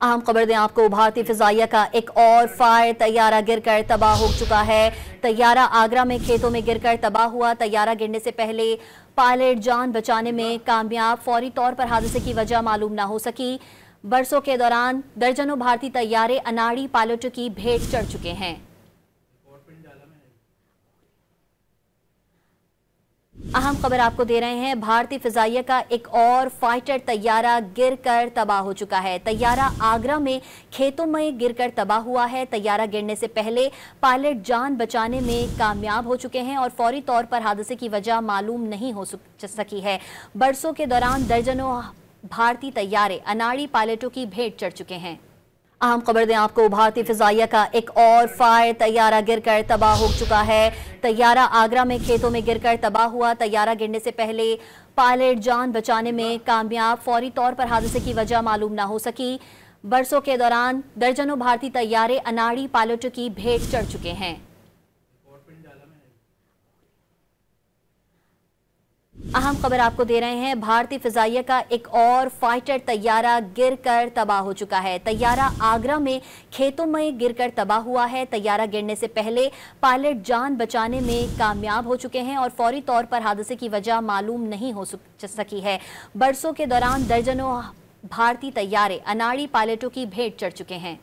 अहम खबर दें आपको, भारतीय फिजाइया का एक और फायर तैयारा गिरकर तबाह हो चुका है। तैयारा आगरा में खेतों में गिरकर तबाह हुआ। तैयारा गिरने से पहले पायलट जान बचाने में कामयाब, फौरी तौर पर हादसे की वजह मालूम न हो सकी। बरसों के दौरान दर्जनों भारतीय तैयारे अनाड़ी पायलटों की भेंट चढ़ चुके हैं। अहम खबर आपको दे रहे हैं, भारतीय फिजाइया का एक और फाइटर तैयारा गिरकर तबाह हो चुका है। तैयारा आगरा में खेतों में गिरकर तबाह हुआ है। तैयारा गिरने से पहले पायलट जान बचाने में कामयाब हो चुके हैं और फौरी तौर पर हादसे की वजह मालूम नहीं हो सकी है। बरसों के दौरान दर्जनों भारतीय तैयारे अनाड़ी पायलटों की भेंट चढ़ चुके हैं। अहम खबर दें आपको, भारतीय फिजाइया का एक और फायर तैयारा गिरकर तबाह हो चुका है। तैयारा आगरा में खेतों में गिरकर तबाह हुआ। तैयारा गिरने से पहले पायलट जान बचाने में कामयाब, फौरी तौर पर हादसे की वजह मालूम न हो सकी। बरसों के दौरान दर्जनों भारतीय तैयारे अनाड़ी पायलटों की भेंट चढ़ चुके हैं। अहम खबर आपको दे रहे हैं, भारतीय फिजाइया का एक और फाइटर तैयारा गिरकर तबाह हो चुका है। तैयारा आगरा में खेतों में गिरकर तबाह हुआ है। तैयारा गिरने से पहले पायलट जान बचाने में कामयाब हो चुके हैं और फौरी तौर पर हादसे की वजह मालूम नहीं हो सकी है। बरसों के दौरान दर्जनों भारतीय तैयारे अनाड़ी पायलटों की भेंट चढ़ चुके हैं।